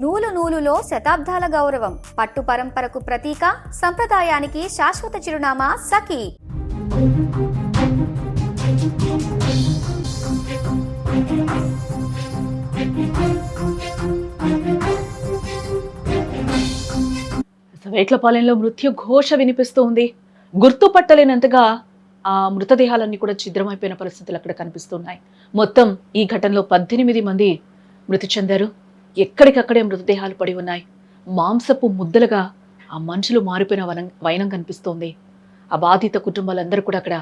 నూలు నూలులో శతాబ్దాల గౌరవం, పట్టు పరంపరకు ప్రతీక, సంప్రదాయానికి శాశ్వత చిరునామా సఖీ. వేట్లపాలెంలో మృత్యు ఘోష వినిపిస్తూ ఉంది. గుర్తుపట్టలేనంతగా ఆ మృతదేహాలన్నీ కూడా ఛిద్రమైపోయిన పరిస్థితులు అక్కడ కనిపిస్తున్నాయి. మొత్తం ఈ ఘటనలో 18 మంది మృతి చెందారు. ఎక్కడికక్కడే మృతదేహాలు పడి ఉన్నాయి. మాంసపు ముద్దలుగా ఆ మనుషులు మారిపోయిన వైనం కనిపిస్తోంది. ఆ బాధిత కుటుంబాలందరూ కూడా అక్కడ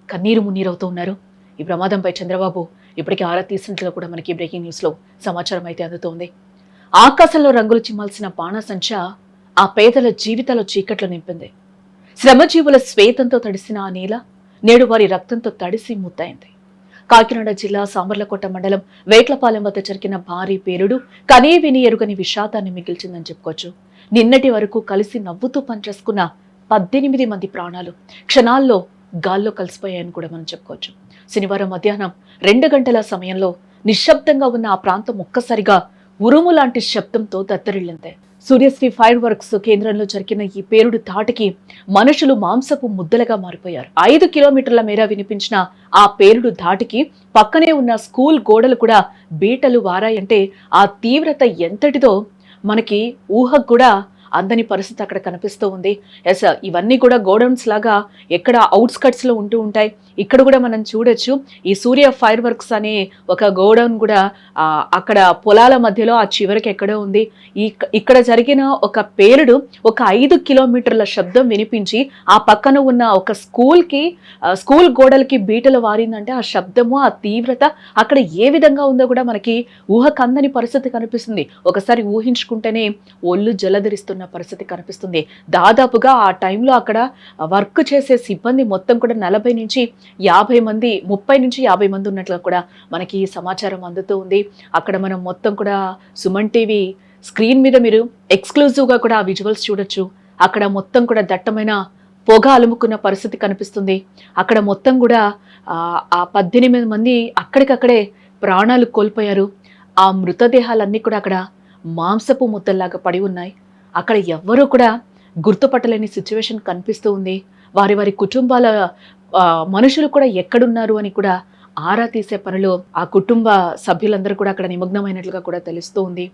కన్నీరు మున్నీరవుతూ ఉన్నారు. ఈ ప్రమాదంపై చంద్రబాబు ఇప్పటికీ ఆరా తీసినట్లుగా కూడా మనకి బ్రేకింగ్ న్యూస్లో సమాచారం అయితే అందుతోంది. ఆకాశంలో రంగులు చిమ్మాల్సిన బాణసంచ ఆ పేదల జీవితాల చీకట్లు నింపింది. శ్రమజీవుల శ్వేతంతో తడిసిన ఆ నేల నేడు వారి రక్తంతో తడిసి ముద్దయింది. కాకినాడ జిల్లా సామర్లకోట మండలం వేట్లపాలెం వద్ద జరిగిన భారీ పేలుడు కనీ విని ఎరుగని విషాదాన్ని మిగిల్చిందని చెప్పుకోవచ్చు. నిన్నటి వరకు కలిసి నవ్వుతూ పనిచేసుకున్న 18 మంది ప్రాణాలు క్షణాల్లో గాల్లో కలిసిపోయాయని కూడా మనం చెప్పుకోవచ్చు. శనివారం మధ్యాహ్నం 2 గంటల సమయంలో నిశ్శబ్దంగా ఉన్న ఆ ప్రాంతం ఒక్కసారిగా ఉరుము లాంటి శబ్దంతో దత్తరిల్లింది. సూర్యశ్రీ ఫైర్ వర్క్స్ కేంద్రంలో జరిగిన ఈ పేలుడు ధాటికి మనుషులు మాంసపు ముద్దలుగా మారిపోయారు. 5 కిలోమీటర్ల మేర వినిపించిన ఆ పేలుడు ధాటికి పక్కనే ఉన్న స్కూల్ గోడలు కూడా బీటలు వారాయంటే ఆ తీవ్రత ఎంతటిదో మనకి ఊహకు కూడా అందని పరిస్థితి అక్కడ కనిపిస్తూ ఉంది. ఎస్, ఇవన్నీ కూడా గోడౌన్స్ లాగా ఎక్కడ అవుట్స్కట్స్ లో ఉంటూ ఉంటాయి. ఇక్కడ కూడా మనం చూడొచ్చు. ఈ సూర్య ఫైర్ వర్క్స్ అనే ఒక గోడౌన్ కూడా అక్కడ పొలాల మధ్యలో ఆ చివరికి ఎక్కడో ఉంది. ఇక్కడ జరిగిన ఒక పేలుడు ఒక 5 కిలోమీటర్ల శబ్దం వినిపించి ఆ పక్కన ఉన్న ఒక స్కూల్ గోడలకి బీటలు వారిందంటే ఆ శబ్దము ఆ తీవ్రత అక్కడ ఏ విధంగా ఉందో కూడా మనకి ఊహకందని పరిస్థితి కనిపిస్తుంది. ఒకసారి ఊహించుకుంటేనే ఒళ్ళు జలధరిస్తున్న పరిస్థితి కనిపిస్తుంది. దాదాపుగా ఆ టైంలో అక్కడ వర్క్ చేసే సిబ్బంది మొత్తం కూడా 40 నుంచి 50 మంది 30 నుంచి 50 మంది ఉన్నట్లుగా కూడా మనకి సమాచారం అందుతూ ఉంది. అక్కడ మనం మొత్తం కూడా సుమన్ టీవీ స్క్రీన్ మీద మీరు ఎక్స్క్లూజివ్గా కూడా ఆ విజువల్స్ చూడొచ్చు. అక్కడ మొత్తం కూడా దట్టమైన పొగ అలుముకున్న పరిస్థితి కనిపిస్తుంది. అక్కడ మొత్తం కూడా ఆ 18 మంది అక్కడికక్కడే ప్రాణాలు కోల్పోయారు. ఆ మృతదేహాలన్నీ కూడా అక్కడ మాంసపు ముద్దల్లాగా పడి ఉన్నాయి. అక్కడ ఎవ్వరూ కూడా గుర్తుపట్టలేని సిచ్యువేషన్ కనిపిస్తూ ఉంది. వారి కుటుంబాల మనుషులు కూడా ఎక్కడున్నారు అని కూడా ఆరా తీసే పనిలో ఆ కుటుంబ సభ్యులందరూ కూడా అక్కడ నిమగ్నమైనట్లుగా కూడా తెలుస్తూ ఉంది.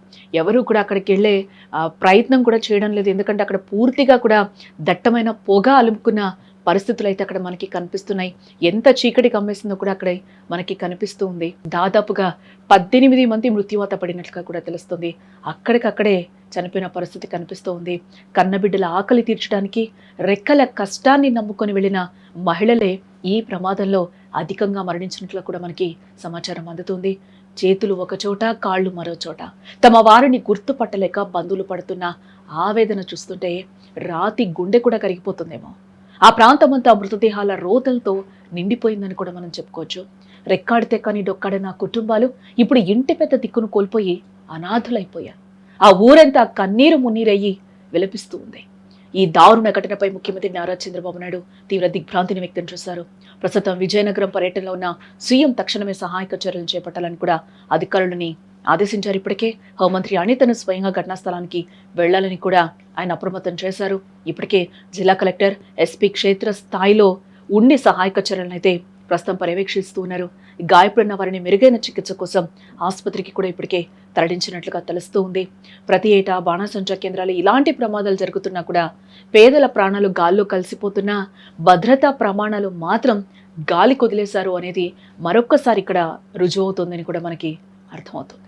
ఎవరు కూడా అక్కడికి వెళ్ళే ప్రయత్నం కూడా చేయడం లేదు. ఎందుకంటే అక్కడ పూర్తిగా కూడా దట్టమైన పొగ అలుముకున్న పరిస్థితులు అయితే అక్కడ మనకి కనిపిస్తున్నాయి. ఎంత చీకటి కమ్మేసిందో కూడా అక్కడ మనకి కనిపిస్తూ ఉంది. దాదాపుగా 18 మంది మృత్యువాత పడినట్లుగా కూడా తెలుస్తుంది. అక్కడికక్కడే చనిపోయిన పరిస్థితి కనిపిస్తూ ఉంది. కన్నబిడ్డల ఆకలి తీర్చడానికి రెక్కల కష్టాన్ని నమ్ముకొని వెళ్ళిన మహిళలే ఈ ప్రమాదంలో అధికంగా మరణించినట్లు కూడా మనకి సమాచారం అందుతుంది. చేతులు ఒక చోట, కాళ్ళు మరో చోట. తమ వారిని గుర్తుపట్టలేక బంధువులు పడుతున్న ఆవేదన చూస్తుంటే రాతి గుండె కూడా కరిగిపోతుందేమో. ఆ ప్రాంతమంతా మృతదేహాల రోదలతో నిండిపోయిందని కూడా మనం చెప్పుకోవచ్చు. రెక్కాడితే కానీ డొక్కాడిన కుటుంబాలు ఇప్పుడు ఇంటి పెద్ద దిక్కును కోల్పోయి అనాథులైపోయారు. ఆ ఊరంతా కన్నీరు మున్నీరయ్యి విలపిస్తూ ఉంది. ఈ దారుణ ఘటనపై ముఖ్యమంత్రి నారా చంద్రబాబు నాయుడు తీవ్ర దిగ్భ్రాంతిని వ్యక్తం చేశారు. ప్రస్తుతం విజయనగరం పర్యటనలో ఉన్న సీఎం తక్షణమే సహాయక చర్యలు చేపట్టాలని కూడా అధికారులని ఆదేశించారు. ఇప్పటికే హోంమంత్రి అనితను స్వయంగా ఘటనా స్థలానికి వెళ్లాలని కూడా ఆయన అప్రమత్తం చేశారు. ఇప్పటికే జిల్లా కలెక్టర్, ఎస్పీ క్షేత్ర స్థాయిలో ఉండి సహాయక చర్యలను అయితే ప్రస్తుతం పర్యవేక్షిస్తూ ఉన్నారు. గాయపడిన వారిని మెరుగైన చికిత్స కోసం ఆసుపత్రికి కూడా ఇప్పటికే తరలించినట్లుగా తెలుస్తూ ఉంది. ప్రతి ఏటా బాణసంచా కేంద్రాలు ఇలాంటి ప్రమాదాలు జరుగుతున్నా కూడా పేదల ప్రాణాలు గాల్లో కలిసిపోతున్నా భద్రతా ప్రమాణాలు మాత్రం గాలి కొదిలేశారు అనేది మరొక్కసారి ఇక్కడ రుజువు అవుతుందని కూడా మనకి అర్థమవుతుంది.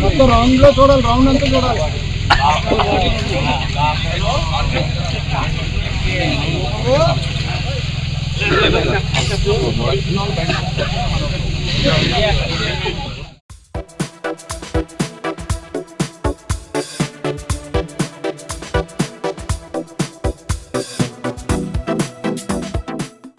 మొత్తం రౌండ్ లో చూడాలి, రౌండ్ అంతా చూడాలి. Yeah.